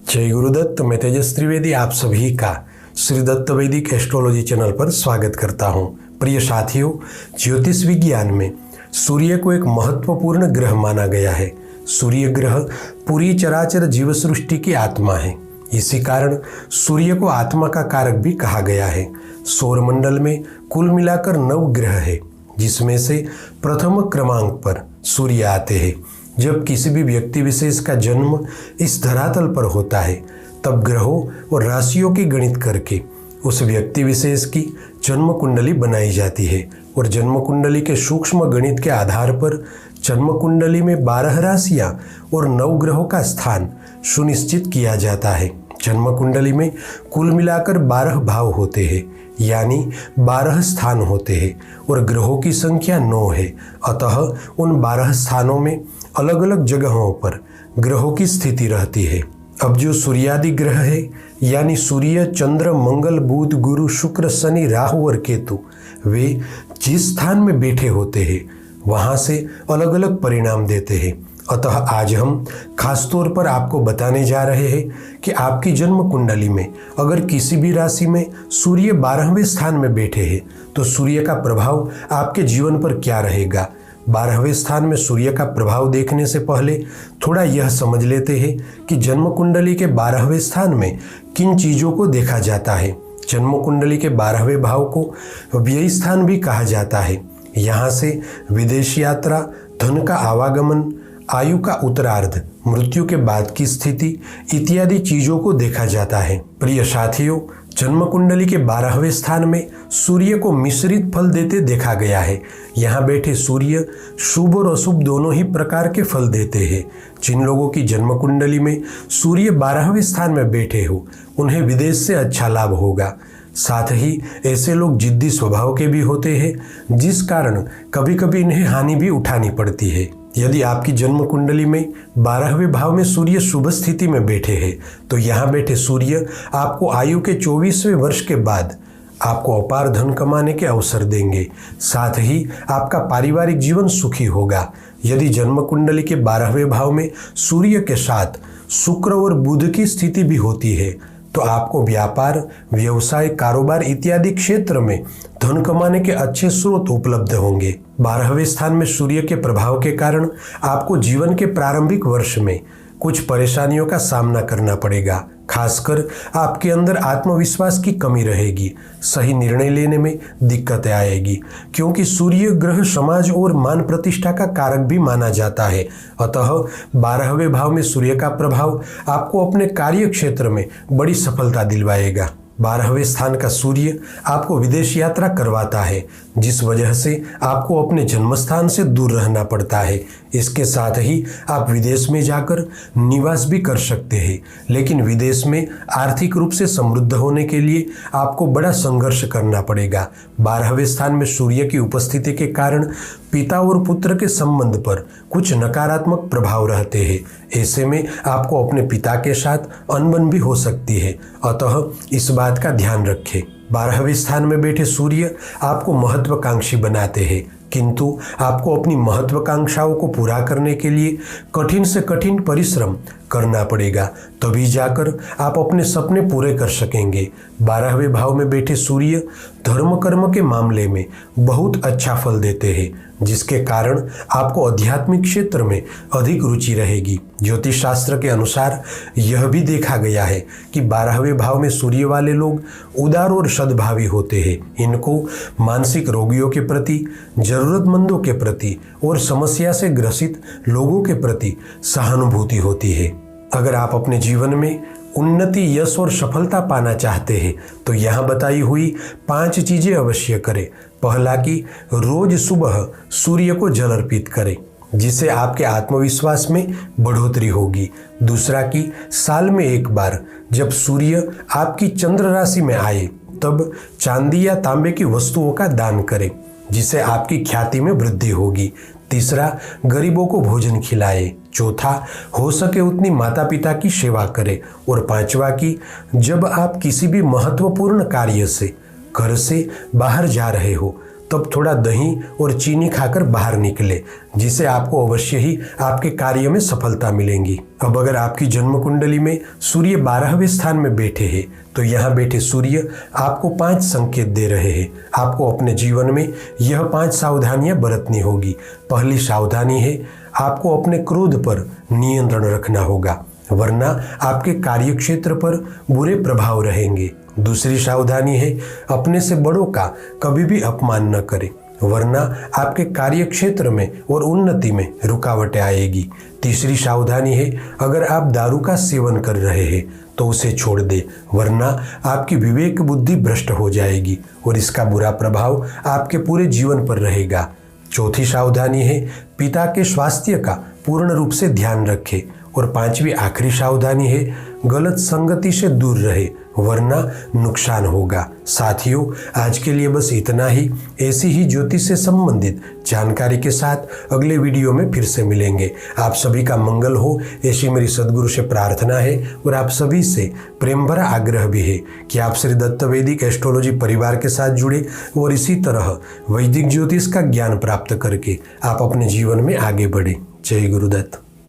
जय गुरुदत्त। मैं तेजस त्रिवेदी आप सभी का श्री दत्त वैदिक एस्ट्रोलॉजी चैनल पर स्वागत करता हूं। प्रिय साथियों, ज्योतिष विज्ञान में सूर्य को एक महत्वपूर्ण ग्रह माना गया है। सूर्य ग्रह पूरी चराचर जीव सृष्टि की आत्मा है। इसी कारण सूर्य को आत्मा का कारक भी कहा गया है। सौरमंडल में कुल मिलाकर 9 ग्रह है, जिसमें से प्रथम क्रमांक पर सूर्य आते हैं। जब किसी भी व्यक्ति विशेष का जन्म इस धरातल पर होता है, तब ग्रहों और राशियों की गणित करके उस व्यक्ति विशेष की जन्म कुंडली बनाई जाती है और जन्म कुंडली के सूक्ष्म गणित के आधार पर जन्म कुंडली में 12 राशियां और 9 ग्रहों का स्थान सुनिश्चित किया जाता है। जन्म कुंडली में कुल मिलाकर 12 भाव होते हैं, यानी 12 स्थान होते हैं और ग्रहों की संख्या 9 है। अतः उन 12 स्थानों में अलग अलग जगहों पर ग्रहों की स्थिति रहती है। अब जो सूर्यादि ग्रह है, यानी सूर्य, चंद्र, मंगल, बुध, गुरु, शुक्र, शनि, राहु और केतु, वे जिस स्थान में बैठे होते हैं वहां से अलग अलग परिणाम देते हैं। अतः आज हम खास तौर पर आपको बताने जा रहे हैं कि आपकी जन्म कुंडली में अगर किसी भी राशि में सूर्य 12वें स्थान में बैठे हैं तो सूर्य का प्रभाव आपके जीवन पर क्या रहेगा। 12वें स्थान में सूर्य का प्रभाव देखने से पहले थोड़ा यह समझ लेते हैं कि जन्म कुंडली के 12वें स्थान में किन चीज़ों को देखा जाता है। जन्म कुंडली के 12वें भाव को व्यय स्थान भी कहा जाता है। यहाँ से विदेश यात्रा, धन का आवागमन, आयु का उत्तरार्ध, मृत्यु के बाद की स्थिति इत्यादि चीजों को देखा जाता है। प्रिय साथियों, जन्म कुंडली के 12वें स्थान में सूर्य को मिश्रित फल देते देखा गया है। यहाँ बैठे सूर्य शुभ और अशुभ दोनों ही प्रकार के फल देते हैं। जिन लोगों की जन्म कुंडली में सूर्य 12वें स्थान में बैठे हो, उन्हें विदेश से अच्छा लाभ होगा। साथ ही ऐसे लोग जिद्दी स्वभाव के भी होते हैं, जिस कारण कभी कभी इन्हें हानि भी उठानी पड़ती है। यदि आपकी जन्म कुंडली में 12वें भाव में सूर्य शुभ स्थिति में बैठे हैं, तो यहाँ बैठे सूर्य आपको आयु के 24वें वर्ष के बाद आपको अपार धन कमाने के अवसर देंगे। साथ ही आपका पारिवारिक जीवन सुखी होगा। यदि जन्म कुंडली के 12वें भाव में सूर्य के साथ शुक्र और बुध की स्थिति भी होती है, तो आपको व्यापार, व्यवसाय, कारोबार इत्यादि क्षेत्र में धन कमाने के अच्छे स्रोत उपलब्ध होंगे। 12वें स्थान में सूर्य के प्रभाव के कारण आपको जीवन के प्रारंभिक वर्ष में कुछ परेशानियों का सामना करना पड़ेगा। खासकर आपके अंदर आत्मविश्वास की कमी रहेगी, सही निर्णय लेने में दिक्कतें आएगी, क्योंकि सूर्य ग्रह समाज और मान प्रतिष्ठा का कारक भी माना जाता है। अतः 12वें भाव में सूर्य का प्रभाव आपको अपने कार्य क्षेत्र में बड़ी सफलता दिलवाएगा। 12वें स्थान का सूर्य आपको विदेश यात्रा करवाता है, जिस वजह से आपको अपने जन्म स्थान से दूर रहना पड़ता है। इसके साथ ही आप विदेश में जाकर निवास भी कर सकते हैं, लेकिन विदेश में आर्थिक रूप से समृद्ध होने के लिए आपको बड़ा संघर्ष करना पड़ेगा। 12वें स्थान में सूर्य की उपस्थिति के कारण पिता और पुत्र के संबंध पर कुछ नकारात्मक प्रभाव रहते हैं। ऐसे में आपको अपने पिता के साथ अनबन भी हो सकती है, अतः इस बात का ध्यान रखें। 12वें स्थान में बैठे सूर्य आपको महत्वाकांक्षी बनाते हैं, किंतु आपको अपनी महत्वाकांक्षाओं को पूरा करने के लिए कठिन से कठिन परिश्रम करना पड़ेगा, तभी जाकर आप अपने सपने पूरे कर सकेंगे। 12वें भाव में बैठे सूर्य धर्म कर्म के मामले में बहुत अच्छा फल देते हैं, जिसके कारण आपको आध्यात्मिक क्षेत्र में अधिक रुचि रहेगी। ज्योतिष शास्त्र के अनुसार यह भी देखा गया है कि 12वें भाव में सूर्य वाले लोग उदार और सद्भावी होते हैं। इनको मानसिक रोगियों के प्रति, जरूरतमंदों के प्रति और समस्या से ग्रसित लोगों के प्रति सहानुभूति होती है। अगर आप अपने जीवन में उन्नति, यश और सफलता पाना चाहते हैं तो यहाँ बताई हुई 5 चीजें अवश्य करें। पहला कि रोज सुबह सूर्य को जल अर्पित करें, जिससे आपके आत्मविश्वास में बढ़ोतरी होगी। दूसरा कि साल में एक बार जब सूर्य आपकी चंद्र राशि में आए, तब चांदी या तांबे की वस्तुओं का दान करें, जिससे आपकी ख्याति में वृद्धि होगी। तीसरा, गरीबों को भोजन खिलाए। चौथा, हो सके उतनी माता पिता की सेवा करें। और पांचवा कि जब आप किसी भी महत्वपूर्ण कार्य से घर से बाहर जा रहे हो तब थोड़ा दही और चीनी खाकर बाहर निकले, जिसे आपको अवश्य ही आपके कार्य में सफलता मिलेगी। अब अगर आपकी जन्म कुंडली में सूर्य 12वें स्थान में बैठे हैं तो यहाँ बैठे सूर्य आपको 5 संकेत दे रहे हैं। आपको अपने जीवन में यह 5 सावधानियां बरतनी होगी। पहली सावधानी है, आपको अपने क्रोध पर नियंत्रण रखना होगा, वरना आपके कार्यक्षेत्र पर बुरे प्रभाव रहेंगे। दूसरी सावधानी है, अपने से बड़ों का कभी भी अपमान न करें, वरना आपके कार्यक्षेत्र में और उन्नति में रुकावटें आएगी। तीसरी सावधानी है, अगर आप दारू का सेवन कर रहे हैं तो उसे छोड़ दें, वरना आपकी विवेक बुद्धि भ्रष्ट हो जाएगी और इसका बुरा प्रभाव आपके पूरे जीवन पर रहेगा। चौथी सावधानी है, पिता के स्वास्थ्य का पूर्ण रूप से ध्यान रखें। और 5वीं आखिरी सावधानी है, गलत संगति से दूर रहे, वरना नुकसान होगा। साथियों, आज के लिए बस इतना ही। ऐसी ही ज्योतिष से संबंधित जानकारी के साथ अगले वीडियो में फिर से मिलेंगे। आप सभी का मंगल हो, ऐसी मेरी सद्गुरु से प्रार्थना है और आप सभी से प्रेम भरा आग्रह भी है कि आप श्री दत्त वैदिक एस्ट्रोलॉजी परिवार के साथ जुड़े और इसी तरह वैदिक ज्योतिष का ज्ञान प्राप्त करके आप अपने जीवन में आगे बढ़े। जय गुरुदत्त।